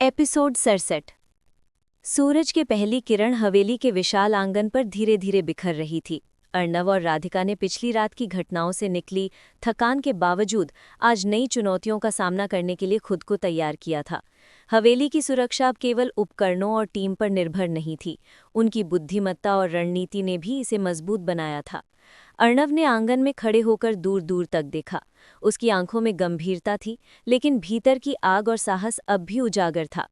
Episode 67। सूरज की पहली किरण हवेली के विशाल आंगन पर धीरे धीरे बिखर रही थी। अर्णव और राधिका ने पिछली रात की घटनाओं से निकली थकान के बावजूद आज नई चुनौतियों का सामना करने के लिए खुद को तैयार किया था। हवेली की सुरक्षा अब केवल उपकरणों और टीम पर निर्भर नहीं थी, उनकी बुद्धिमत्ता और रणनीति ने भी इसे मजबूत बनाया था। अर्णव ने आंगन में खड़े होकर दूर दूर तक देखा। उसकी आंखों में गंभीरता थी, लेकिन भीतर की आग और साहस अब भी उजागर था।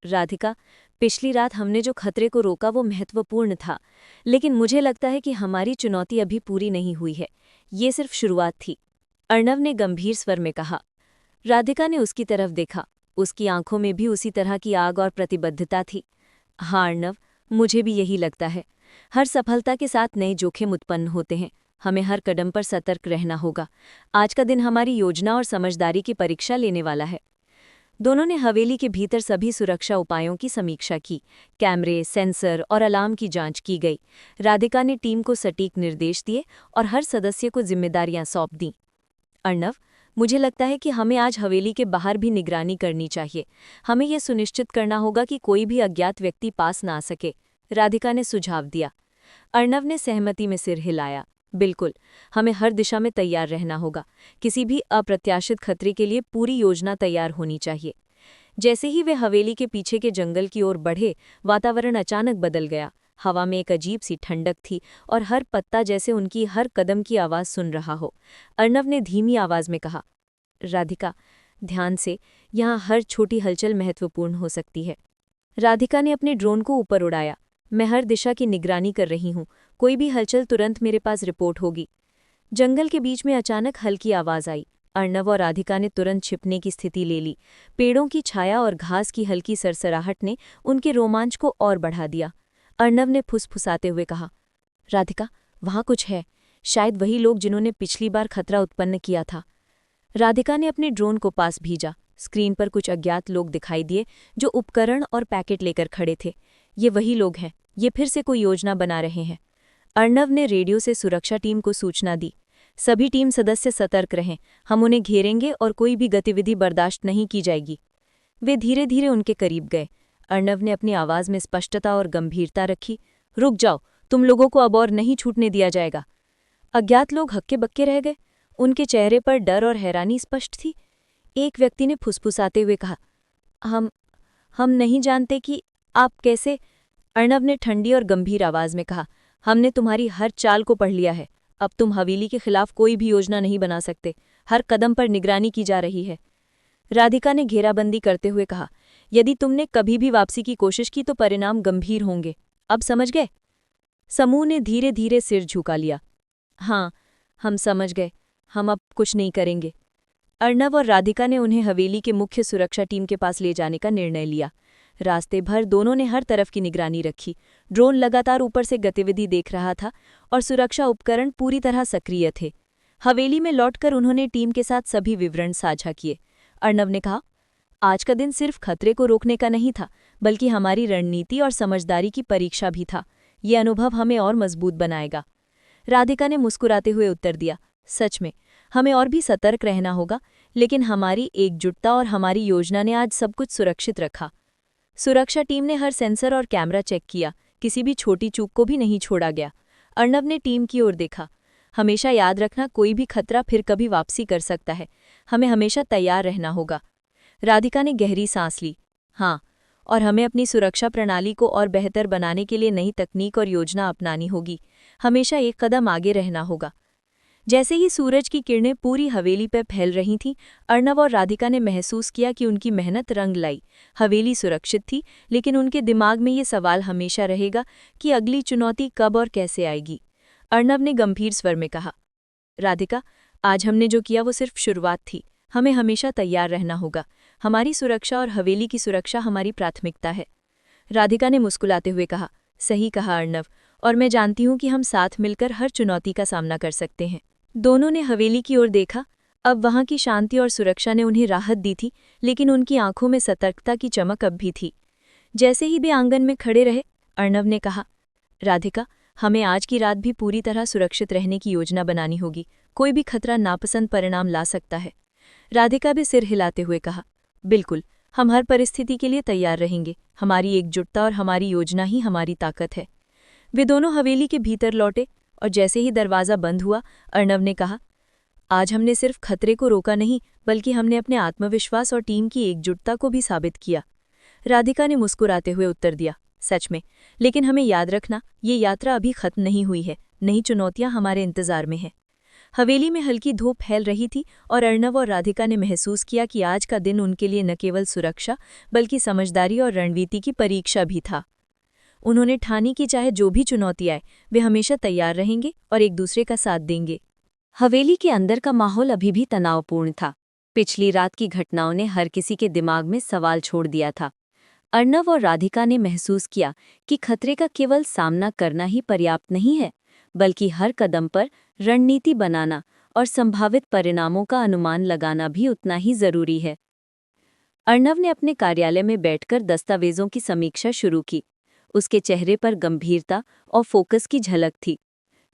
राधिका, पिछली रात हमने जो खतरे को रोका वो महत्वपूर्ण था, लेकिन मुझे लगता है कि हमारी चुनौती अभी पूरी नहीं हुई है। ये सिर्फ शुरुआत थी, अर्णव ने गंभीर स्वर में कहा। राधिका ने उसकी तरफ देखा। उसकी आंखों में भी उसी तरह की आग और प्रतिबद्धता थी। हाँ अर्णव, मुझे भी यही लगता है। हर सफलता के साथ नए जोखिम उत्पन्न होते हैं। हमें हर कदम पर सतर्क रहना होगा। आज का दिन हमारी योजना और समझदारी की परीक्षा लेने वाला है। दोनों ने हवेली के भीतर सभी सुरक्षा उपायों की समीक्षा की। कैमरे, सेंसर और अलार्म की जांच की गई। राधिका ने टीम को सटीक निर्देश दिए और हर सदस्य को जिम्मेदारियां सौंप दीं। अर्णव, मुझे लगता है कि हमें आज हवेली के बाहर भी निगरानी करनी चाहिए। हमें यह सुनिश्चित करना होगा कि कोई भी अज्ञात व्यक्ति पास ना आ सके, राधिका ने सुझाव दिया। अर्णव ने सहमति में सिर हिलाया। बिल्कुल, हमें हर दिशा में तैयार रहना होगा। किसी भी अप्रत्याशित खतरे के लिए पूरी योजना तैयार होनी चाहिए। जैसे ही वे हवेली के पीछे के जंगल की ओर बढ़े, वातावरण अचानक बदल गया। हवा में एक अजीब सी ठंडक थी और हर पत्ता जैसे उनकी हर कदम की आवाज़ सुन रहा हो। अर्णव ने धीमी आवाज़ में कहा, राधिका, ध्यान से, यहाँ हर छोटी हलचल महत्वपूर्ण हो सकती है। राधिका ने अपने ड्रोन को ऊपर उड़ाया। मैं हर दिशा की निगरानी कर रही हूँ, कोई भी हलचल तुरंत मेरे पास रिपोर्ट होगी। जंगल के बीच में अचानक हल्की आवाज़ आई। अर्णव और राधिका ने तुरंत छिपने की स्थिति ले ली। पेड़ों की छाया और घास की हल्की सरसराहट ने उनके रोमांच को और बढ़ा दिया। अर्णव ने फुसफुसाते हुए कहा, राधिका, वहाँ कुछ है, शायद वही लोग जिन्होंने पिछली बार खतरा उत्पन्न किया था। राधिका ने अपने ड्रोन को पास भेजा। स्क्रीन पर कुछ अज्ञात लोग दिखाई दिए जो उपकरण और पैकेट लेकर खड़े थे। ये वही लोग हैं, ये फिर से कोई योजना बना रहे हैं। अर्णव ने रेडियो से सुरक्षा टीम को सूचना दी। सभी टीम सदस्य सतर्क रहें, हम उन्हें घेरेंगे और कोई भी गतिविधि बर्दाश्त नहीं की जाएगी। वे धीरे धीरे उनके करीब गए। अर्णव ने अपनी आवाज़ में स्पष्टता और गंभीरता रखी। रुक जाओ, तुम लोगों को अब और नहीं छूटने दिया जाएगा। अज्ञात लोग हक्के बक्के रह गए। उनके चेहरे पर डर और हैरानी स्पष्ट थी। एक व्यक्ति ने फुसफुसाते हुए कहा, हम नहीं जानते कि आप कैसे। अर्णव ने ठंडी और गंभीर आवाज़ में कहा, हमने तुम्हारी हर चाल को पढ़ लिया है। अब तुम हवेली के खिलाफ कोई भी योजना नहीं बना सकते। हर कदम पर निगरानी की जा रही है। राधिका ने घेराबंदी करते हुए कहा, यदि तुमने कभी भी वापसी की कोशिश की तो परिणाम गंभीर होंगे। अब समझ गए? समूह ने धीरे धीरे सिर झुका लिया। हाँ, हम समझ गए, हम अब कुछ नहीं करेंगे। अर्णव और राधिका ने उन्हें हवेली के मुख्य सुरक्षा टीम के पास ले जाने का निर्णय लिया। रास्ते भर दोनों ने हर तरफ की निगरानी रखी। ड्रोन लगातार ऊपर से गतिविधि देख रहा था और सुरक्षा उपकरण पूरी तरह सक्रिय थे। हवेली में लौटकर उन्होंने टीम के साथ सभी विवरण साझा किए। अर्णव ने कहा, आज का दिन सिर्फ खतरे को रोकने का नहीं था, बल्कि हमारी रणनीति और समझदारी की परीक्षा भी था। ये अनुभव हमें और मजबूत बनाएगा। राधिका ने मुस्कुराते हुए उत्तर दिया, सच में, हमें और भी सतर्क रहना होगा, लेकिन हमारी एकजुटता और हमारी योजना ने आज सब कुछ सुरक्षित रखा। सुरक्षा टीम ने हर सेंसर और कैमरा चेक किया, किसी भी छोटी चूक को भी नहीं छोड़ा गया। अर्णव ने टीम की ओर देखा। हमेशा याद रखना, कोई भी खतरा फिर कभी वापसी कर सकता है। हमें हमेशा तैयार रहना होगा। राधिका ने गहरी सांस ली। हाँ, और हमें अपनी सुरक्षा प्रणाली को और बेहतर बनाने के लिए नई तकनीक और योजना अपनानी होगी। हमेशा एक कदम आगे रहना होगा। जैसे ही सूरज की किरणें पूरी हवेली पर फैल रही थीं, अर्णव और राधिका ने महसूस किया कि उनकी मेहनत रंग लाई। हवेली सुरक्षित थी, लेकिन उनके दिमाग में ये सवाल हमेशा रहेगा कि अगली चुनौती कब और कैसे आएगी। अर्णव ने गंभीर स्वर में कहा, राधिका, आज हमने जो किया वो सिर्फ शुरुआत थी। हमें हमेशा तैयार रहना होगा। हमारी सुरक्षा और हवेली की सुरक्षा हमारी प्राथमिकता है। राधिका ने मुस्कुराते हुए कहा, सही कहा अर्णव, और मैं जानती हूँ कि हम साथ मिलकर हर चुनौती का सामना कर सकते हैं। दोनों ने हवेली की ओर देखा। अब वहां की शांति और सुरक्षा ने उन्हें राहत दी थी, लेकिन उनकी आंखों में सतर्कता की चमक अब भी थी। जैसे ही वे आंगन में खड़े रहे, अर्णव ने कहा, राधिका, हमें आज की रात भी पूरी तरह सुरक्षित रहने की योजना बनानी होगी। कोई भी खतरा नापसंद परिणाम ला सकता है। राधिका भी सिर हिलाते हुए कहा, बिल्कुल, हम हर परिस्थिति के लिए तैयार रहेंगे। हमारी एकजुटता और हमारी योजना ही हमारी ताकत है। वे दोनों हवेली के भीतर लौटे और जैसे ही दरवाज़ा बंद हुआ, अर्णव ने कहा, आज हमने सिर्फ खतरे को रोका नहीं, बल्कि हमने अपने आत्मविश्वास और टीम की एकजुटता को भी साबित किया। राधिका ने मुस्कुराते हुए उत्तर दिया, सच में, लेकिन हमें याद रखना, ये यात्रा अभी खत्म नहीं हुई है। नई चुनौतियां हमारे इंतजार में हैं। हवेली में हल्की धूप फैल रही थी और अर्णव और राधिका ने महसूस किया कि आज का दिन उनके लिए न केवल सुरक्षा बल्कि समझदारी और रणनीति की परीक्षा भी था। उन्होंने ठानी कि चाहे जो भी चुनौती आए, वे हमेशा तैयार रहेंगे और एक दूसरे का साथ देंगे। हवेली के अंदर का माहौल अभी भी तनावपूर्ण था। पिछली रात की घटनाओं ने हर किसी के दिमाग में सवाल छोड़ दिया था। अर्णव और राधिका ने महसूस किया कि खतरे का केवल सामना करना ही पर्याप्त नहीं है, बल्कि हर कदम पर रणनीति बनाना और संभावित परिणामों का अनुमान लगाना भी उतना ही जरूरी है। अर्णव ने अपने कार्यालय में बैठकर दस्तावेजों की समीक्षा शुरू की। उसके चेहरे पर गंभीरता और फोकस की झलक थी।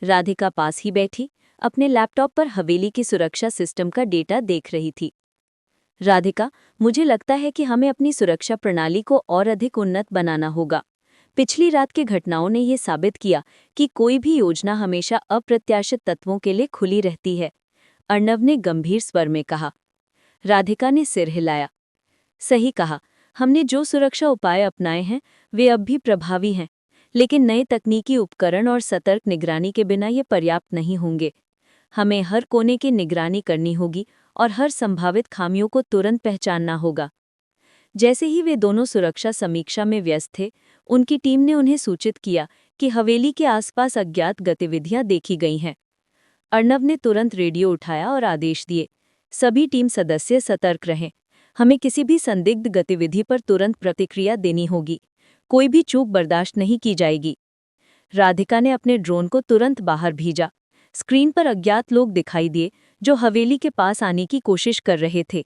राधिका पास ही बैठी अपने लैपटॉप पर हवेली की सुरक्षा सिस्टम का डेटा देख रही थी। राधिका, मुझे लगता है कि हमें अपनी सुरक्षा प्रणाली को और अधिक उन्नत बनाना होगा। पिछली रात की घटनाओं ने ये साबित किया कि कोई भी योजना हमेशा अप्रत्याशित तत्वों के लिए खुली रहती है, अर्णव ने गंभीर स्वर में कहा। राधिका ने सिर हिलाया। सही कहा, हमने जो सुरक्षा उपाय अपनाए हैं वे अब भी प्रभावी हैं, लेकिन नए तकनीकी उपकरण और सतर्क निगरानी के बिना ये पर्याप्त नहीं होंगे। हमें हर कोने की निगरानी करनी होगी और हर संभावित खामियों को तुरंत पहचानना होगा। जैसे ही वे दोनों सुरक्षा समीक्षा में व्यस्त थे, उनकी टीम ने उन्हें सूचित किया कि हवेली के आसपास अज्ञात गतिविधियां देखी गई हैं। अर्णव ने तुरंत रेडियो उठाया और आदेश दिए, सभी टीम सदस्य सतर्क रहें। हमें किसी भी संदिग्ध गतिविधि पर तुरंत प्रतिक्रिया देनी होगी। कोई भी चूक बर्दाश्त नहीं की जाएगी। राधिका ने अपने ड्रोन को तुरंत बाहर भेजा। स्क्रीन पर अज्ञात लोग दिखाई दिए जो हवेली के पास आने की कोशिश कर रहे थे।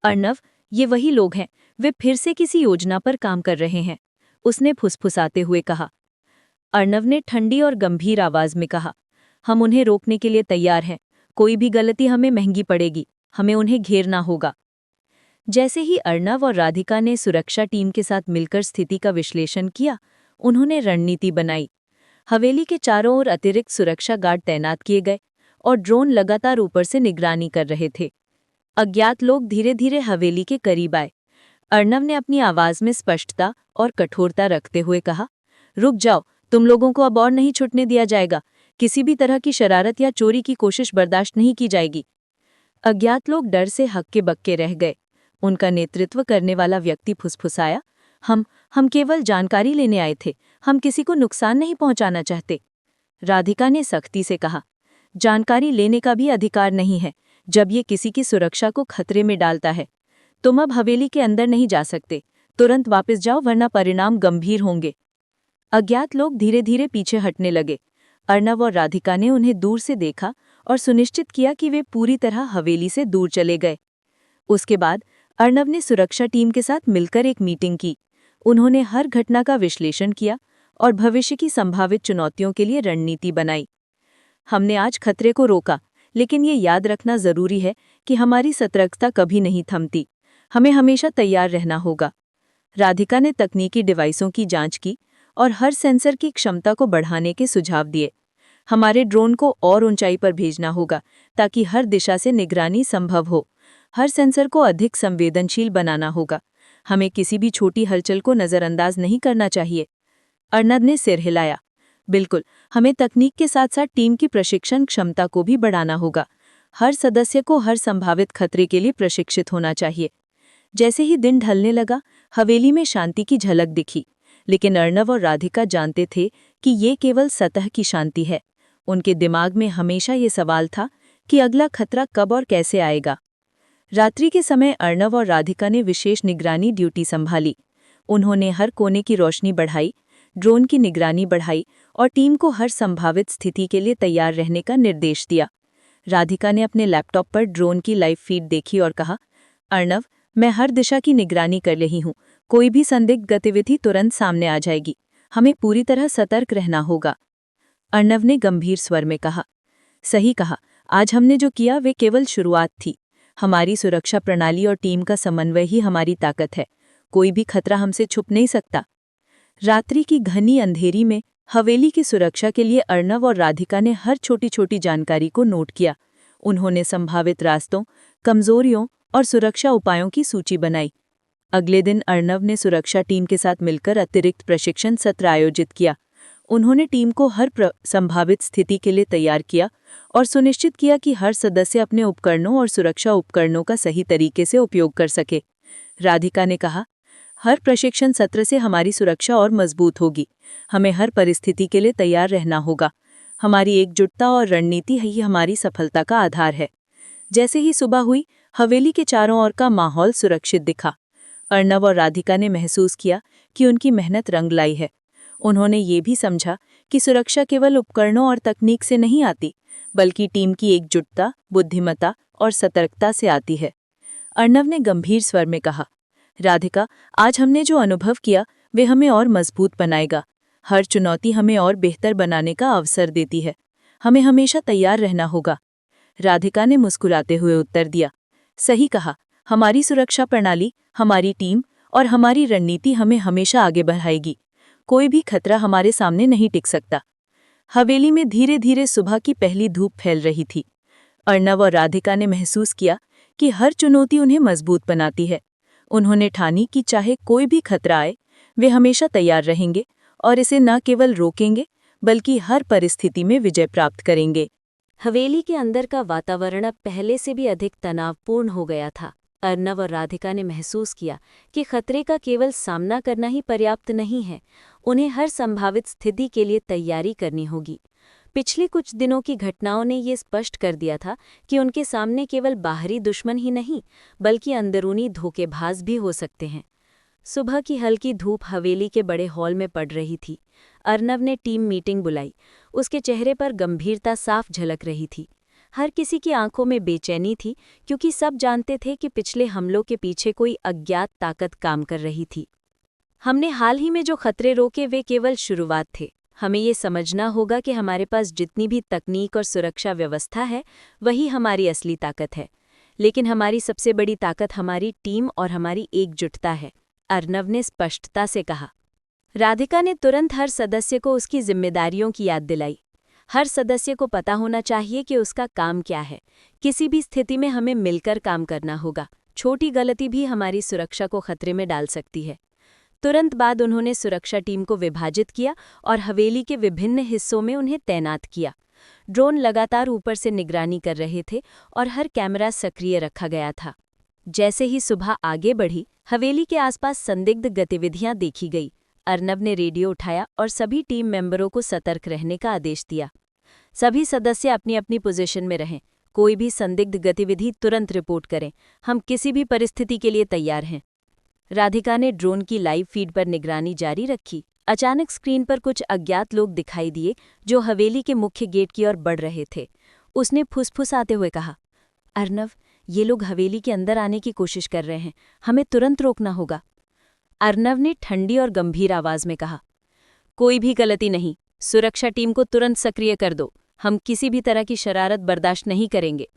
अर्णव, ये वही लोग हैं, वे फिर से किसी योजना पर काम कर रहे हैं, उसने फुसफुसाते हुए कहा। अर्णव ने ठंडी और गंभीर आवाज में कहा, हम उन्हें रोकने के लिए तैयार हैं। कोई भी गलती हमें महंगी पड़ेगी। हमें उन्हें घेरना होगा। जैसे ही अर्णव और राधिका ने सुरक्षा टीम के साथ मिलकर स्थिति का विश्लेषण किया, उन्होंने रणनीति बनाई। हवेली के चारों ओर अतिरिक्त सुरक्षा गार्ड तैनात किए गए और ड्रोन लगातार ऊपर से निगरानी कर रहे थे। अज्ञात लोग धीरे धीरे हवेली के करीब आए। अर्णव ने अपनी आवाज में स्पष्टता और कठोरता रखते हुए कहा, रुक जाओ, तुम लोगों को अब और नहीं छूटने दिया जाएगा। किसी भी तरह की शरारत या चोरी की कोशिश बर्दाश्त नहीं की जाएगी। अज्ञात लोग डर से हक्के बक्के रह गए। उनका नेतृत्व करने वाला व्यक्ति फुसफुसाया, हम केवल जानकारी लेने आए थे। हम किसी को नुकसान नहीं पहुंचाना चाहते। राधिका ने सख्ती से कहा, जानकारी लेने का भी अधिकार नहीं है जब ये किसी की सुरक्षा को खतरे में डालता है। तुम अब हवेली के अंदर नहीं जा सकते। तुरंत वापस जाओ, वरना परिणाम गंभीर होंगे। अज्ञात लोग धीरे धीरे पीछे हटने लगे। अर्णव और राधिका ने उन्हें दूर से देखा और सुनिश्चित किया कि वे पूरी तरह हवेली से दूर चले गए। उसके बाद अर्णव ने सुरक्षा टीम के साथ मिलकर एक मीटिंग की। उन्होंने हर घटना का विश्लेषण किया और भविष्य की संभावित चुनौतियों के लिए रणनीति बनाई। हमने आज खतरे को रोका, लेकिन ये याद रखना जरूरी है कि हमारी सतर्कता कभी नहीं थमती। हमें हमेशा तैयार रहना होगा। राधिका ने तकनीकी डिवाइसों की जांच की और हर सेंसर की क्षमता को बढ़ाने के सुझाव दिए। हमारे ड्रोन को और ऊंचाई पर भेजना होगा ताकि हर दिशा से निगरानी संभव हो। हर सेंसर को अधिक संवेदनशील बनाना होगा। हमें किसी भी छोटी हलचल को नज़रअंदाज नहीं करना चाहिए। अर्णव ने सिर हिलाया। बिल्कुल, हमें तकनीक के साथ साथ टीम की प्रशिक्षण क्षमता को भी बढ़ाना होगा। हर सदस्य को हर संभावित खतरे के लिए प्रशिक्षित होना चाहिए। जैसे ही दिन ढलने लगा, हवेली में शांति की झलक दिखी, लेकिन अर्णव और राधिका जानते थे कि ये केवल सतह की शांति है। उनके दिमाग में हमेशा ये सवाल था कि अगला खतरा कब और कैसे आएगा। रात्रि के समय अर्णव और राधिका ने विशेष निगरानी ड्यूटी संभाली। उन्होंने हर कोने की रोशनी बढ़ाई, ड्रोन की निगरानी बढ़ाई और टीम को हर संभावित स्थिति के लिए तैयार रहने का निर्देश दिया। राधिका ने अपने लैपटॉप पर ड्रोन की लाइव फीड देखी और कहा, अर्णव, मैं हर दिशा की निगरानी कर रही हूँ। कोई भी संदिग्ध गतिविधि तुरंत सामने आ जाएगी। हमें पूरी तरह सतर्क रहना होगा। अर्णव ने गंभीर स्वर में कहा, सही कहा, आज हमने जो किया वे केवल शुरुआत थी। हमारी सुरक्षा प्रणाली और टीम का समन्वय ही हमारी ताकत है। कोई भी खतरा हमसे छुप नहीं सकता। रात्रि की घनी अंधेरी में हवेली की सुरक्षा के लिए अर्णव और राधिका ने हर छोटी छोटी जानकारी को नोट किया। उन्होंने संभावित रास्तों, कमजोरियों और सुरक्षा उपायों की सूची बनाई। अगले दिन अर्णव ने सुरक्षा टीम के साथ मिलकर अतिरिक्त प्रशिक्षण सत्र आयोजित किया। उन्होंने टीम को हर संभावित स्थिति के लिए तैयार किया और सुनिश्चित किया कि हर सदस्य अपने उपकरणों और सुरक्षा उपकरणों का सही तरीके से उपयोग कर सके। राधिका ने कहा, हर प्रशिक्षण सत्र से हमारी सुरक्षा और मजबूत होगी। हमें हर परिस्थिति के लिए तैयार रहना होगा। हमारी एकजुटता और रणनीति ही हमारी सफलता का आधार है। जैसे ही सुबह हुई, हवेली के चारों ओर का माहौल सुरक्षित दिखा। अर्णव और राधिका ने महसूस किया कि उनकी मेहनत रंग लाई है। उन्होंने ये भी समझा कि सुरक्षा केवल उपकरणों और तकनीक से नहीं आती, बल्कि टीम की एकजुटता, बुद्धिमत्ता और सतर्कता से आती है। अर्णव ने गंभीर स्वर में कहा, राधिका, आज हमने जो अनुभव किया वे हमें और मजबूत बनाएगा। हर चुनौती हमें और बेहतर बनाने का अवसर देती है। हमें हमेशा तैयार रहना होगा। राधिका ने मुस्कुराते हुए उत्तर दिया, सही कहा। हमारी सुरक्षा प्रणाली, हमारी टीम और हमारी रणनीति हमें हमेशा आगे बढ़ाएगी। कोई भी खतरा हमारे सामने नहीं टिक सकता। हवेली में धीरे धीरे सुबह की पहली धूप फैल रही थी। अर्णव और राधिका ने महसूस किया कि हर चुनौती उन्हें मजबूत बनाती है। उन्होंने ठानी कि चाहे कोई भी खतरा आए, वे हमेशा तैयार रहेंगे और इसे न केवल रोकेंगे, बल्कि हर परिस्थिति में विजय प्राप्त करेंगे। हवेली के अंदर का वातावरण अब पहले से भी अधिक तनावपूर्ण हो गया था। अर्णव और राधिका ने महसूस किया कि खतरे का केवल सामना करना ही पर्याप्त नहीं है, उन्हें हर संभावित स्थिति के लिए तैयारी करनी होगी। पिछले कुछ दिनों की घटनाओं ने ये स्पष्ट कर दिया था कि उनके सामने केवल बाहरी दुश्मन ही नहीं, बल्कि अंदरूनी धोखेबाज भी हो सकते हैं। सुबह की हल्की धूप हवेली के बड़े हॉल में पड़ रही थी। अर्णव ने टीम मीटिंग बुलाई। उसके चेहरे पर गंभीरता साफ झलक रही थी। हर किसी की आंखों में बेचैनी थी, क्योंकि सब जानते थे कि पिछले हमलों के पीछे कोई अज्ञात ताकत काम कर रही थी। हमने हाल ही में जो खतरे रोके वे केवल शुरुआत थे। हमें ये समझना होगा कि हमारे पास जितनी भी तकनीक और सुरक्षा व्यवस्था है, वही हमारी असली ताकत है। लेकिन हमारी सबसे बड़ी ताकत हमारी टीम और हमारी एकजुटता है, अर्णव ने स्पष्टता से कहा। राधिका ने तुरंत हर सदस्य को उसकी जिम्मेदारियों की याद दिलाई। हर सदस्य को पता होना चाहिए कि उसका काम क्या है। किसी भी स्थिति में हमें मिलकर काम करना होगा। छोटी गलती भी हमारी सुरक्षा को खतरे में डाल सकती है। तुरंत बाद उन्होंने सुरक्षा टीम को विभाजित किया और हवेली के विभिन्न हिस्सों में उन्हें तैनात किया। ड्रोन लगातार ऊपर से निगरानी कर रहे थे और हर कैमरा सक्रिय रखा गया था। जैसे ही सुबह आगे बढ़ी, हवेली के आसपास संदिग्ध गतिविधियां देखी गई। अर्णव ने रेडियो उठाया और सभी टीम मेंबरों को सतर्क रहने का आदेश दिया। सभी सदस्य अपनी अपनी पोजीशन में रहें। कोई भी संदिग्ध गतिविधि तुरंत रिपोर्ट करें। हम किसी भी परिस्थिति के लिए तैयार हैं। राधिका ने ड्रोन की लाइव फीड पर निगरानी जारी रखी। अचानक स्क्रीन पर कुछ अज्ञात लोग दिखाई दिए जो हवेली के मुख्य गेट की ओर बढ़ रहे थे। उसने फुसफुसाते हुए कहा, अर्णव, ये लोग हवेली के अंदर आने की कोशिश कर रहे हैं। हमें तुरंत रोकना होगा। अर्णव ने ठंडी और गंभीर आवाज में कहा, कोई भी गलती नहीं। सुरक्षा टीम को तुरंत सक्रिय कर दो। हम किसी भी तरह की शरारत बर्दाश्त नहीं करेंगे।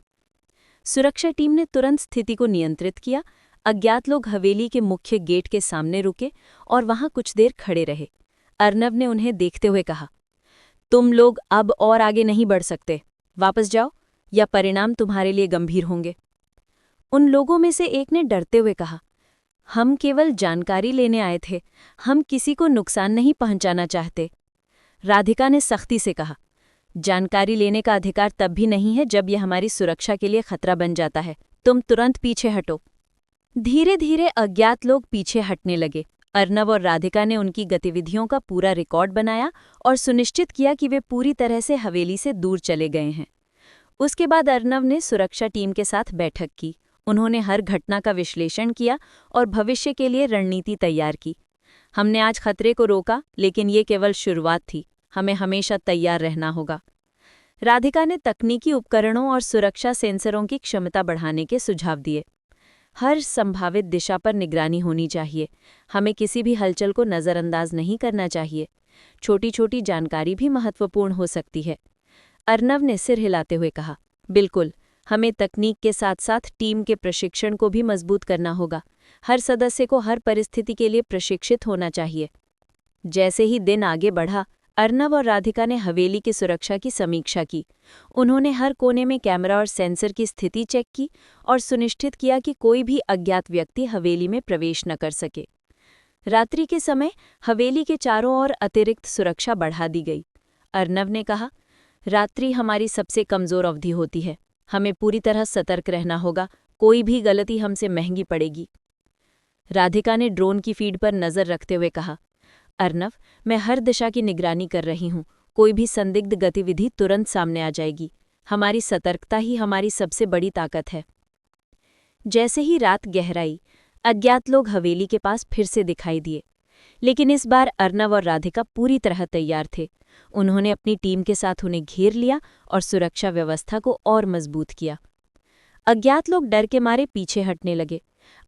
सुरक्षा टीम ने तुरंत स्थिति को नियंत्रित किया। अज्ञात लोग हवेली के मुख्य गेट के सामने रुके और वहां कुछ देर खड़े रहे। अर्णव ने उन्हें देखते हुए कहा, तुम लोग अब और आगे नहीं बढ़ सकते। वापस जाओ या परिणाम तुम्हारे लिए गंभीर होंगे। उन लोगों में से एक ने डरते हुए कहा, हम केवल जानकारी लेने आए थे। हम किसी को नुकसान नहीं पहुंचाना चाहते। राधिका ने सख्ती से कहा, जानकारी लेने का अधिकार तब भी नहीं है जब यह हमारी सुरक्षा के लिए खतरा बन जाता है। तुम तुरंत पीछे हटो। धीरे धीरे अज्ञात लोग पीछे हटने लगे। अर्णव और राधिका ने उनकी गतिविधियों का पूरा रिकॉर्ड बनाया और सुनिश्चित किया कि वे पूरी तरह से हवेली से दूर चले गए हैं। उसके बाद अर्णव ने सुरक्षा टीम के साथ बैठक की। उन्होंने हर घटना का विश्लेषण किया और भविष्य के लिए रणनीति तैयार की। हमने आज खतरे को रोका, लेकिन ये केवल शुरुआत थी। हमें हमेशा तैयार रहना होगा। राधिका ने तकनीकी उपकरणों और सुरक्षा सेंसरों की क्षमता बढ़ाने के सुझाव दिए। हर संभावित दिशा पर निगरानी होनी चाहिए। हमें किसी भी हलचल को नज़रअंदाज नहीं करना चाहिए। छोटी छोटी जानकारी भी महत्वपूर्ण हो सकती है। अर्णव ने सिर हिलाते हुए कहा, बिल्कुल, हमें तकनीक के साथ साथ टीम के प्रशिक्षण को भी मजबूत करना होगा। हर सदस्य को हर परिस्थिति के लिए प्रशिक्षित होना चाहिए। जैसे ही दिन आगे बढ़ा, अर्नव और राधिका ने हवेली की सुरक्षा की समीक्षा की। उन्होंने हर कोने में कैमरा और सेंसर की स्थिति चेक की और सुनिश्चित किया कि कोई भी अज्ञात व्यक्ति हवेली में प्रवेश न कर सके। रात्रि के समय हवेली के चारों ओर अतिरिक्त सुरक्षा बढ़ा दी गई। अर्नव ने कहा, रात्रि हमारी सबसे कमजोर अवधि होती है। हमें पूरी तरह सतर्क रहना होगा, कोई भी गलती हमसे महंगी पड़ेगी। राधिका ने ड्रोन की फीड पर नजर रखते हुए कहा, अर्नव, मैं हर दिशा की निगरानी कर रही हूँ। कोई भी संदिग्ध गतिविधि तुरंत सामने आ जाएगी। हमारी सतर्कता ही हमारी सबसे बड़ी ताकत है। जैसे ही रात गहराई, अज्ञात लोग हवेली के पास फिर से दिखाई दिए, लेकिन इस बार अर्नव और राधिका पूरी तरह तैयार थे। उन्होंने अपनी टीम के साथ उन्हें घेर लिया और सुरक्षा व्यवस्था को और मजबूत किया। अज्ञात लोग डर के मारे पीछे हटने लगे।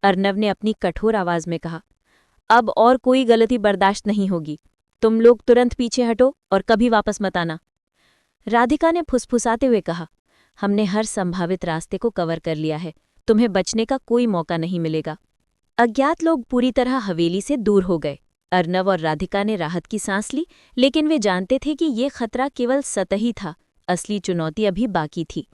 अर्नव ने अपनी कठोर आवाज में कहा, अब और कोई गलती बर्दाश्त नहीं होगी। तुम लोग तुरंत पीछे हटो और कभी वापस मत आना। राधिका ने फुसफुसाते हुए कहा, हमने हर संभावित रास्ते को कवर कर लिया है। तुम्हें बचने का कोई मौका नहीं मिलेगा। अज्ञात लोग पूरी तरह हवेली से दूर हो गए। अर्नव और राधिका ने राहत की सांस ली, लेकिन वे जानते थे कि ये खतरा केवल सतही था। असली चुनौती अभी बाकी थी।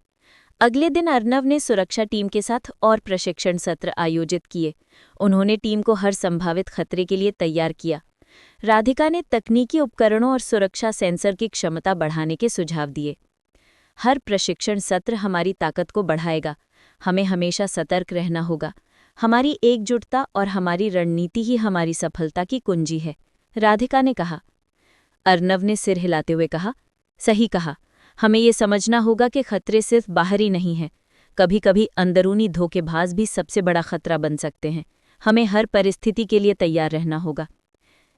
अगले दिन अर्नव ने सुरक्षा टीम के साथ और प्रशिक्षण सत्र आयोजित किए। उन्होंने टीम को हर संभावित खतरे के लिए तैयार किया। राधिका ने तकनीकी उपकरणों और सुरक्षा सेंसर की क्षमता बढ़ाने के सुझाव दिए। हर प्रशिक्षण सत्र हमारी ताकत को बढ़ाएगा। हमें हमेशा सतर्क रहना होगा। हमारी एकजुटता और हमारी रणनीति ही हमारी सफलता की कुंजी है, राधिका ने कहा। अर्नव ने सिर हिलाते हुए कहा, सही कहा। हमें ये समझना होगा कि खतरे सिर्फ बाहरी नहीं हैं। कभी कभी अंदरूनी धोखेबाज भी सबसे बड़ा खतरा बन सकते हैं। हमें हर परिस्थिति के लिए तैयार रहना होगा।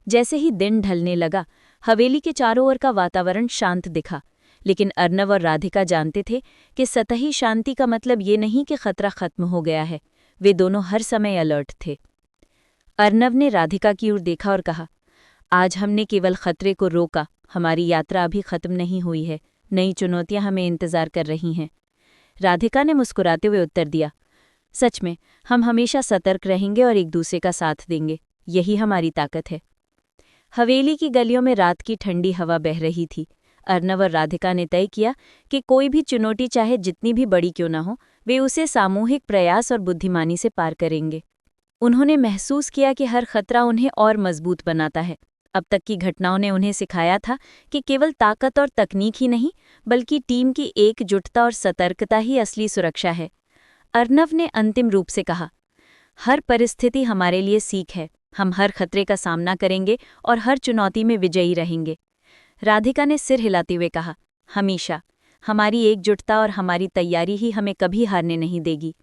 जैसे ही दिन ढलने लगा, हवेली के चारों ओर का वातावरण शांत दिखा, लेकिन अर्नव और राधिका जानते थे कि सतही शांति का मतलब ये नहीं कि खतरा खत्म हो गया है। वे दोनों हर समय अलर्ट थे। अर्नव ने राधिका की ओर देखा और कहा, आज हमने केवल खतरे को रोका। हमारी यात्रा अभी खत्म नहीं हुई है। नई चुनौतियां हमें इंतजार कर रही हैं। राधिका ने मुस्कुराते हुए उत्तर दिया, सच में हम हमेशा सतर्क रहेंगे और एक दूसरे का साथ देंगे। यही हमारी ताकत है। हवेली की गलियों में रात की ठंडी हवा बह रही थी। अर्नव और राधिका ने तय किया कि कोई भी चुनौती चाहे जितनी भी बड़ी क्यों न हो, वे उसे सामूहिक प्रयास और बुद्धिमानी से पार करेंगे। उन्होंने महसूस किया कि हर खतरा उन्हें और मजबूत बनाता है। अब तक की घटनाओं ने उन्हें सिखाया था कि केवल ताकत और तकनीक ही नहीं, बल्कि टीम की एकजुटता और सतर्कता ही असली सुरक्षा है। अर्नव ने अंतिम रूप से कहा, हर परिस्थिति हमारे लिए सीख है। हम हर खतरे का सामना करेंगे और हर चुनौती में विजयी रहेंगे। राधिका ने सिर हिलाते हुए कहा, हमेशा। हमारी एकजुटता और हमारी तैयारी ही हमें कभी हारने नहीं देगी।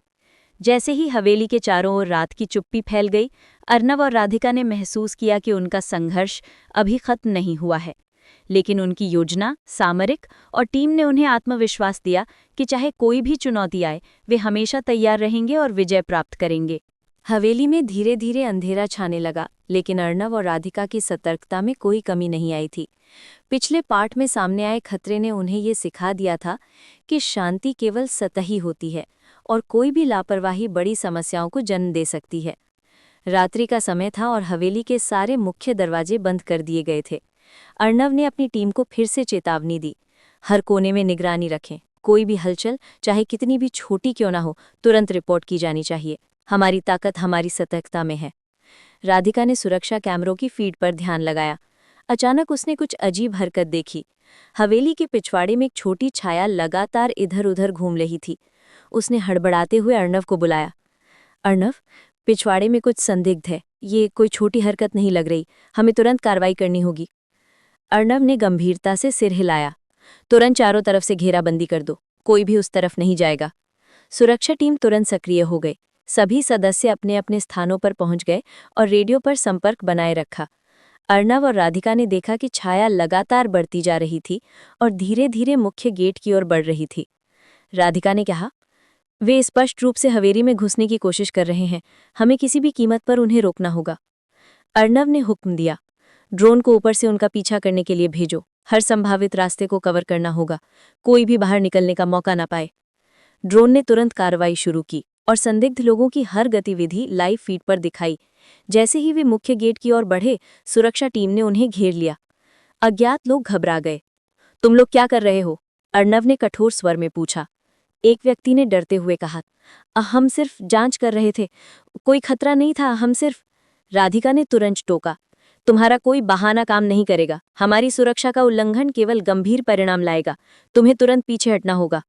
जैसे ही हवेली के चारों ओर रात की चुप्पी फैल गई, अर्नव और राधिका ने महसूस किया कि उनका संघर्ष अभी खत्म नहीं हुआ है। लेकिन उनकी योजना, सामरिक और टीम ने उन्हें आत्मविश्वास दिया कि चाहे कोई भी चुनौती आए, वे हमेशा तैयार रहेंगे और विजय प्राप्त करेंगे। हवेली में धीरे धीरे अंधेरा छाने लगा, लेकिन अर्नव और राधिका की सतर्कता में कोई कमी नहीं आई थी। पिछले पार्ट में सामने आए खतरे ने उन्हें ये सिखा दिया था कि शांति केवल सतही होती है और कोई भी लापरवाही बड़ी समस्याओं को जन्म दे सकती है। रात्रि का समय था और हवेली के सारे मुख्य दरवाजे बंद कर दिए गए थे। अर्नव ने अपनी टीम को फिर से चेतावनी दी, हर कोने में निगरानी रखें। कोई भी हलचल, चाहे कितनी भी छोटी क्यों ना हो, तुरंत रिपोर्ट की जानी चाहिए। हमारी ताकत हमारी सतर्कता में है। राधिका ने सुरक्षा कैमरों की फीड पर ध्यान लगाया। अचानक उसने कुछ अजीब हरकत देखी। हवेली के पिछवाड़े में एक छोटी छाया लगातार इधर उधर घूम रही थी। उसने हड़बड़ाते हुए अर्नव को बुलाया। अर्नव, पिछवाड़े में कुछ संदिग्ध है। ये कोई छोटी हरकत नहीं लग रही। हमें तुरंत कार्रवाई करनी होगी। अर्नव ने गंभीरता से सिर हिलाया। तुरंत चारों तरफ से घेराबंदी कर दो। कोई भी उस तरफ नहीं जाएगा। सुरक्षा टीम तुरंत सक्रिय हो गई। सभी सदस्य अपने अपने स्थानों पर पहुंच गए और रेडियो पर संपर्क बनाए रखा। अर्नव और राधिका ने देखा कि छाया लगातार बढ़ती जा रही थी और धीरे धीरे मुख्य गेट की ओर बढ़ रही थी। राधिका ने कहा, वे स्पष्ट रूप से हवेली में घुसने की कोशिश कर रहे हैं। हमें किसी भी कीमत पर उन्हें रोकना होगा। अर्नव ने हुक्म दिया, ड्रोन को ऊपर से उनका पीछा करने के लिए भेजो। हर संभावित रास्ते को कवर करना होगा। कोई भी बाहर निकलने का मौका ना पाए। ड्रोन ने तुरंत कार्रवाई शुरू की और संदिग्ध लोगों की हर गतिविधि लाइव फीड पर दिखाई। जैसे ही वे मुख्य गेट की ओर बढ़े, सुरक्षा टीम ने उन्हें घेर लिया। अज्ञात लोग घबरा गए। तुम लोग क्या कर रहे हो? अर्णव ने कठोर स्वर में पूछा। एक व्यक्ति ने डरते हुए कहा, हम सिर्फ जांच कर रहे थे, कोई खतरा नहीं था, हम सिर्फ। राधिका ने तुरंत टोका, तुम्हारा कोई बहाना काम नहीं करेगा। हमारी सुरक्षा का उल्लंघन केवल गंभीर परिणाम लाएगा। तुम्हें तुरंत पीछे हटना होगा।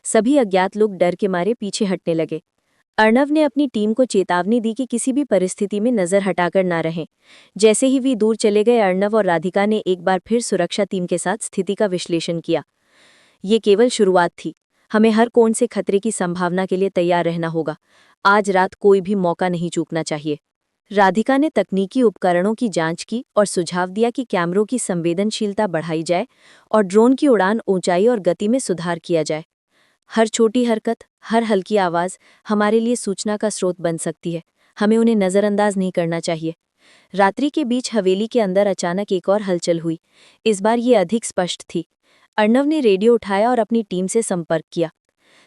सभी अज्ञात लोग डर के मारे पीछे हटने लगे। अर्णव ने अपनी टीम को चेतावनी दी कि किसी भी परिस्थिति में नजर हटाकर ना रहें। जैसे ही वे दूर चले गए, अर्णव और राधिका ने एक बार फिर सुरक्षा टीम के साथ स्थिति का विश्लेषण किया। ये केवल शुरुआत थी। हमें हर कोण से खतरे की संभावना के लिए तैयार रहना होगा। आज रात कोई भी मौका नहीं चूकना चाहिए। राधिका ने तकनीकी उपकरणों की जांच की और सुझाव दिया कि कैमरों की संवेदनशीलता बढ़ाई जाए और ड्रोन की उड़ान, ऊंचाई और गति में सुधार किया जाए। हर छोटी हरकत, हर हल्की आवाज हमारे लिए सूचना का स्रोत बन सकती है। हमें उन्हें नजरअंदाज नहीं करना चाहिए। रात्रि के बीच हवेली के अंदर अचानक एक और हलचल हुई। इस बार ये अधिक स्पष्ट थी। अर्णव ने रेडियो उठाया और अपनी टीम से संपर्क किया।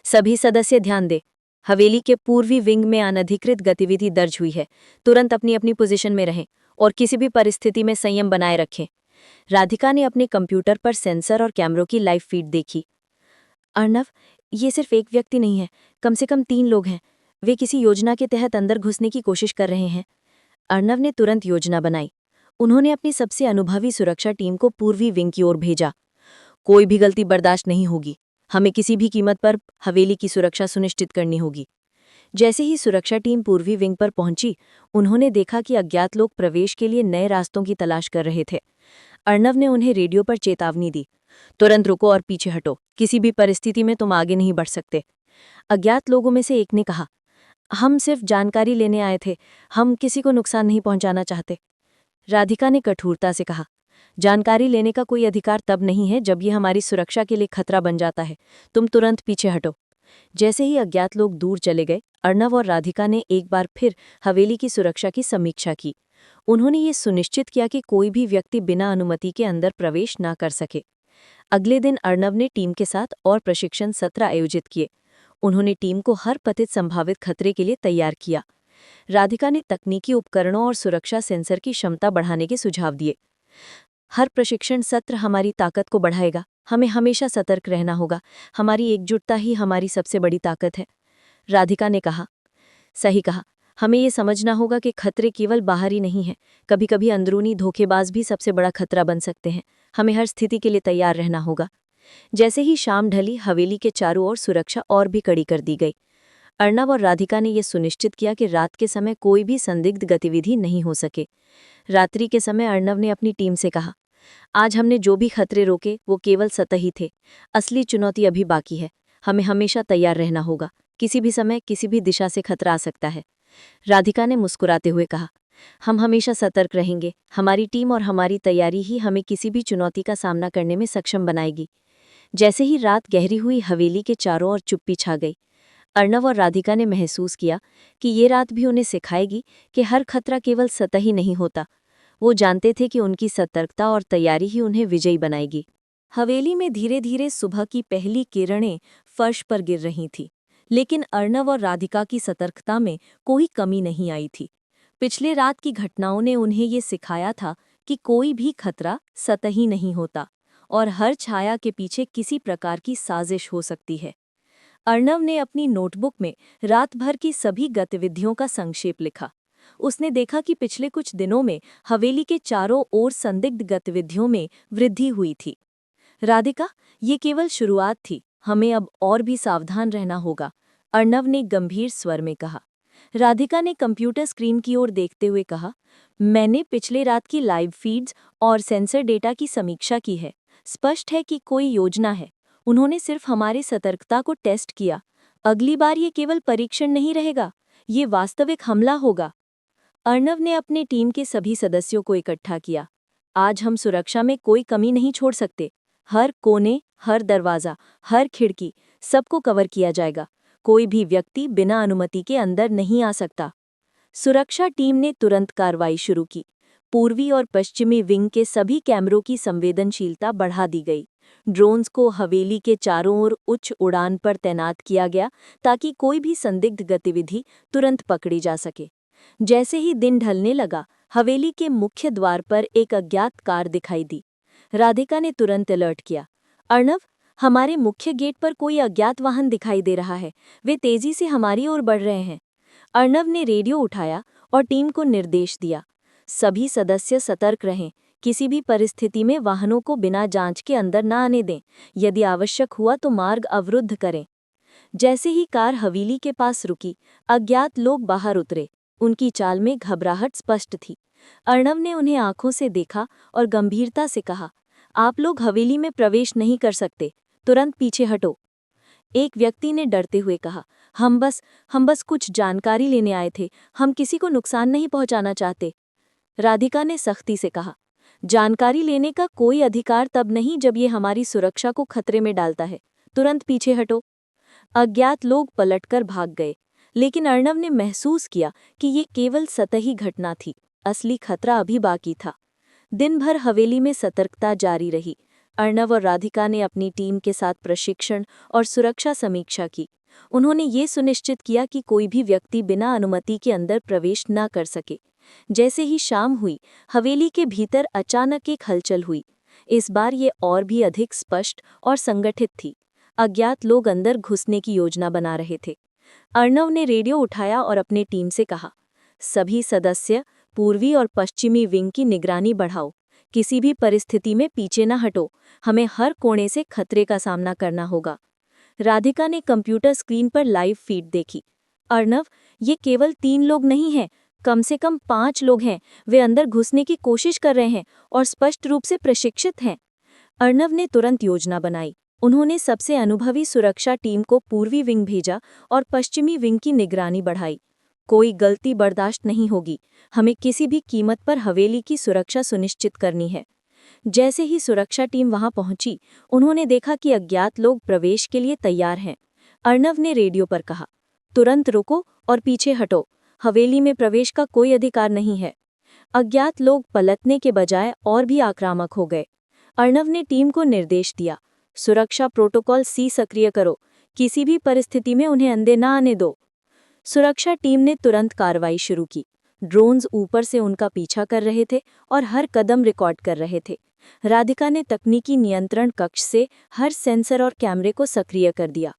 सभी सदस्य ध्यान दें, हवेली के पूर्वी विंग में अनधिकृत गतिविधि दर्ज हुई है। तुरंत अपनी अपनी पोजीशन में रहें और किसी भी परिस्थिति में संयम बनाए रखें। राधिका ने अपने कंप्यूटर पर सेंसर और कैमरों की लाइव फीड देखी। अर्णव, ये सिर्फ एक व्यक्ति नहीं है, कम से कम 3 लोग हैं। वे किसी योजना के तहत अंदर घुसने की कोशिश कर रहे हैं। अर्णव ने तुरंत योजना बनाई। उन्होंने अपनी सबसे अनुभवी सुरक्षा टीम को पूर्वी विंग की ओर भेजा। कोई भी गलती बर्दाश्त नहीं होगी। हमें किसी भी कीमत पर हवेली की सुरक्षा सुनिश्चित करनी होगी। जैसे ही सुरक्षा टीम पूर्वी विंग पर पहुंची, उन्होंने देखा कि अज्ञात लोग प्रवेश के लिए नए रास्तों की तलाश कर रहे थे। अर्णव ने उन्हें रेडियो पर चेतावनी दी, तुरंत रुको और पीछे हटो। किसी भी परिस्थिति में तुम आगे नहीं बढ़ सकते। अज्ञात लोगों में से एक ने कहा, हम सिर्फ जानकारी लेने आए थे, हम किसी को नुकसान नहीं पहुंचाना चाहते। राधिका ने कठोरता से कहा, जानकारी लेने का कोई अधिकार तब नहीं है जब ये हमारी सुरक्षा के लिए खतरा बन जाता है। तुम तुरंत पीछे हटो। जैसे ही अज्ञात लोग दूर चले गए, अर्णव और राधिका ने एक बार फिर हवेली की सुरक्षा की समीक्षा की। उन्होंने ये सुनिश्चित किया कि कोई भी व्यक्ति बिना अनुमति के अंदर प्रवेश न कर सके। अगले दिन अर्णव ने टीम के साथ और प्रशिक्षण सत्र आयोजित किए। उन्होंने टीम को हर पतित संभावित खतरे के लिए तैयार किया। राधिका ने तकनीकी उपकरणों और सुरक्षा सेंसर की क्षमता बढ़ाने के सुझाव दिए। हर प्रशिक्षण सत्र हमारी ताकत को बढ़ाएगा। हमें हमेशा सतर्क रहना होगा। हमारी एकजुटता ही हमारी सबसे बड़ी ताकत है। राधिका ने कहा, सही कहा। हमें ये समझना होगा कि खतरे केवल बाहरी नहीं हैं, कभी कभी अंदरूनी धोखेबाज भी सबसे बड़ा खतरा बन सकते हैं। हमें हर स्थिति के लिए तैयार रहना होगा। जैसे ही शाम ढली, हवेली के चारों ओर सुरक्षा और भी कड़ी कर दी गई। अर्णव और राधिका ने यह सुनिश्चित किया कि रात के समय कोई भी संदिग्ध गतिविधि नहीं हो सके। रात्रि के समय अर्णव ने अपनी टीम से कहा, आज हमने जो भी खतरे रोके वो केवल सतही थे। असली चुनौती अभी बाकी है। हमें हमेशा तैयार रहना होगा। किसी भी समय किसी भी दिशा से खतरा आ सकता है। राधिका ने मुस्कुराते हुए कहा, हम हमेशा सतर्क रहेंगे। हमारी टीम और हमारी तैयारी ही हमें किसी भी चुनौती का सामना करने में सक्षम बनाएगी। जैसे ही रात गहरी हुई, हवेली के चारों ओर चुप्पी छा गई। अर्णव और राधिका ने महसूस किया कि ये रात भी उन्हें सिखाएगी कि हर खतरा केवल सतही नहीं होता। वो जानते थे कि उनकी सतर्कता और तैयारी ही उन्हें विजयी बनाएगी। हवेली में धीरे धीरे सुबह की पहली किरणें फर्श पर गिर रही थीं, लेकिन अर्णव और राधिका की सतर्कता में कोई कमी नहीं आई थी। पिछले रात की घटनाओं ने उन्हें ये सिखाया था कि कोई भी खतरा सतही नहीं होता और हर छाया के पीछे किसी प्रकार की साजिश हो सकती है। अर्णव ने अपनी नोटबुक में रात भर की सभी गतिविधियों का संक्षेप लिखा। उसने देखा कि पिछले कुछ दिनों में हवेली के चारों ओर संदिग्ध गतिविधियों में वृद्धि हुई थी। राधिका, ये केवल शुरुआत थी। हमें अब और भी सावधान रहना होगा, अर्णव ने गंभीर स्वर में कहा। राधिका ने कंप्यूटर स्क्रीन की ओर देखते हुए कहा, मैंने पिछले रात की लाइव फीड्स और सेंसर डेटा की समीक्षा की है। स्पष्ट है कि कोई योजना है। उन्होंने सिर्फ हमारी सतर्कता को टेस्ट किया। अगली बार ये केवल परीक्षण नहीं रहेगा, ये वास्तविक हमला होगा। अर्णव ने अपनी टीम के सभी सदस्यों को इकट्ठा किया। आज हम सुरक्षा में कोई कमी नहीं छोड़ सकते। हर कोने, हर दरवाजा, हर खिड़की, सबको कवर किया जाएगा। कोई भी व्यक्ति बिना अनुमति के अंदर नहीं आ सकता। सुरक्षा टीम ने तुरंत कार्रवाई शुरू की। पूर्वी और पश्चिमी विंग के सभी कैमरों की संवेदनशीलता बढ़ा दी गई। ड्रोन्स को हवेली के चारों ओर उच्च उड़ान पर तैनात किया गया ताकि कोई भी संदिग्ध गतिविधि तुरंत पकड़ी जा सके। जैसे ही दिन ढलने लगा, हवेली के मुख्य द्वार पर एक अज्ञात कार दिखाई दी। राधिका ने तुरंत अलर्ट किया, अर्णव, हमारे मुख्य गेट पर कोई अज्ञात वाहन दिखाई दे रहा है। वे तेजी से हमारी ओर बढ़ रहे हैं। अर्णव ने रेडियो उठाया और टीम को निर्देश दिया, सभी सदस्य सतर्क रहें। किसी भी परिस्थिति में वाहनों को बिना जांच के अंदर न आने दें। यदि आवश्यक हुआ तो मार्ग अवरुद्ध करें। जैसे ही कार हवेली के पास रुकी, अज्ञात लोग बाहर उतरे। उनकी चाल में घबराहट स्पष्ट थी। अर्णव ने उन्हें आंखों से देखा और गंभीरता से कहा, आप लोग हवेली में प्रवेश नहीं कर सकते, तुरंत पीछे हटो। एक व्यक्ति ने डरते हुए कहा, हम बस कुछ जानकारी लेने आए थे, हम किसी को नुकसान नहीं पहुंचाना चाहते। राधिका ने सख्ती से कहा, जानकारी लेने का कोई अधिकार तब नहीं जब ये हमारी सुरक्षा को खतरे में डालता है, तुरंत पीछे हटो। अज्ञात लोग पलटकर भाग गए, लेकिन अर्णव ने महसूस किया कि ये केवल सतही घटना थी, असली खतरा अभी बाकी था। दिन भर हवेली में सतर्कता जारी रही। अर्णव और राधिका ने अपनी टीम के साथ प्रशिक्षण और सुरक्षा समीक्षा की। उन्होंने ये सुनिश्चित किया कि कोई भी व्यक्ति बिना अनुमति के अंदर प्रवेश न कर सके। जैसे ही शाम हुई, हवेली के भीतर अचानक एक हलचल हुई। इस बार ये और भी अधिक स्पष्ट और संगठित थी। अज्ञात लोग अंदर घुसने की योजना बना रहे थे। अर्णव ने रेडियो उठाया और अपनी टीम से कहा, सभी सदस्य पूर्वी और पश्चिमी विंग की निगरानी बढ़ाओ। किसी भी परिस्थिति में पीछे न हटो, हमें हर कोने से खतरे का सामना करना होगा। राधिका ने कंप्यूटर स्क्रीन पर लाइव फीड देखी। अर्णव, ये केवल 3 लोग नहीं हैं, कम से कम 5 लोग हैं। वे अंदर घुसने की कोशिश कर रहे हैं और स्पष्ट रूप से प्रशिक्षित हैं। अर्णव ने तुरंत योजना बनाई। उन्होंने सबसे अनुभवी सुरक्षा टीम को पूर्वी विंग भेजा और पश्चिमी विंग की निगरानी बढ़ाई। कोई गलती बर्दाश्त नहीं होगी, हमें किसी भी कीमत पर हवेली की सुरक्षा सुनिश्चित करनी है। जैसे ही सुरक्षा टीम वहां पहुंची, उन्होंने देखा कि अज्ञात लोग प्रवेश के लिए तैयार हैं। अर्णव ने रेडियो पर कहा, तुरंत रुको और पीछे हटो, हवेली में प्रवेश का कोई अधिकार नहीं है। अज्ञात लोग पलटने के बजाय और भी आक्रामक हो गए। अर्णव ने टीम को निर्देश दिया, सुरक्षा प्रोटोकॉल C सक्रिय करो, किसी भी परिस्थिति में उन्हें अंदर न आने दो। सुरक्षा टीम ने तुरंत कार्रवाई शुरू की। ड्रोन्स ऊपर से उनका पीछा कर रहे थे और हर कदम रिकॉर्ड कर रहे थे। राधिका ने तकनीकी नियंत्रण कक्ष से हर सेंसर और कैमरे को सक्रिय कर दिया।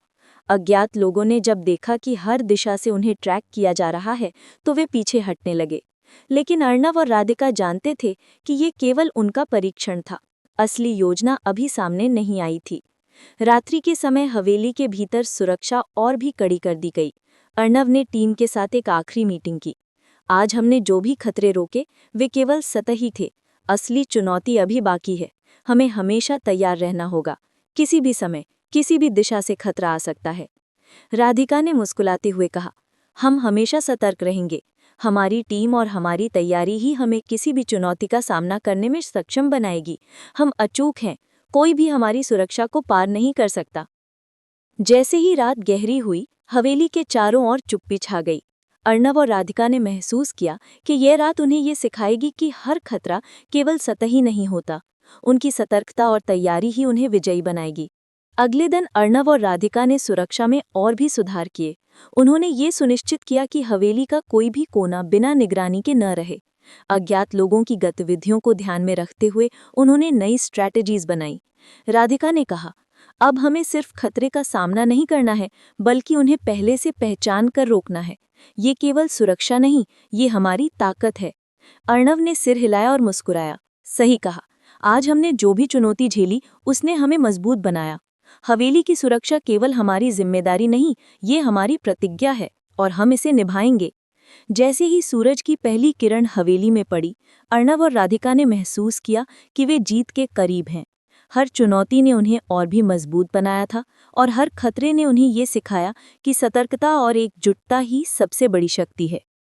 अज्ञात लोगों ने जब देखा कि हर दिशा से उन्हें ट्रैक किया जा रहा है, तो वे पीछे हटने लगे। लेकिन अर्णव और राधिका जानते थे कि ये केवल उनका परीक्षण था, असली योजना अभी सामने नहीं आई थी। रात्रि के समय हवेली के भीतर सुरक्षा और भी कड़ी कर दी गई। अर्णव ने टीम के साथ एक आखिरी मीटिंग की। आज हमने जो भी खतरे रोके, वे केवल सतही थे, असली चुनौती अभी बाकी है। हमें हमेशा तैयार रहना होगा, किसी भी समय, किसी भी दिशा से खतरा आ सकता है। राधिका ने मुस्कुराते हुए कहा, हम हमेशा सतर्क रहेंगे। हमारी टीम और हमारी तैयारी ही हमें किसी भी चुनौती का सामना करने में सक्षम बनाएगी। हम अचूक हैं, कोई भी हमारी सुरक्षा को पार नहीं कर सकता। जैसे ही रात गहरी हुई, हवेली के चारों ओर चुप्पी छा गई। अर्णव और राधिका ने महसूस किया कि यह रात उन्हें ये सिखाएगी कि हर खतरा केवल सतही नहीं होता। उनकी सतर्कता और तैयारी ही उन्हें विजयी बनाएगी। अगले दिन अर्णव और राधिका ने सुरक्षा में और भी सुधार किए। उन्होंने ये सुनिश्चित किया कि हवेली का कोई भी कोना बिना निगरानी के न रहे। अज्ञात लोगों की गतिविधियों को ध्यान में रखते हुए उन्होंने नई स्ट्रैटेजीज बनाई। राधिका ने कहा, अब हमें सिर्फ खतरे का सामना नहीं करना है, बल्कि उन्हें पहले से पहचान कर रोकना है। ये केवल सुरक्षा नहीं, ये हमारी ताकत है। अर्णव ने सिर हिलाया और मुस्कुराया, सही कहा, आज हमने जो भी चुनौती झेली उसने हमें मजबूत बनाया। हवेली की सुरक्षा केवल हमारी जिम्मेदारी नहीं, ये हमारी प्रतिज्ञा है और हम इसे निभाएंगे। जैसे ही सूरज की पहली किरण हवेली में पड़ी, अर्णव और राधिका ने महसूस किया कि वे जीत के करीब हैं। हर चुनौती ने उन्हें और भी मजबूत बनाया था और हर खतरे ने उन्हें ये सिखाया कि सतर्कता और एकजुटता ही सबसे बड़ी शक्ति है।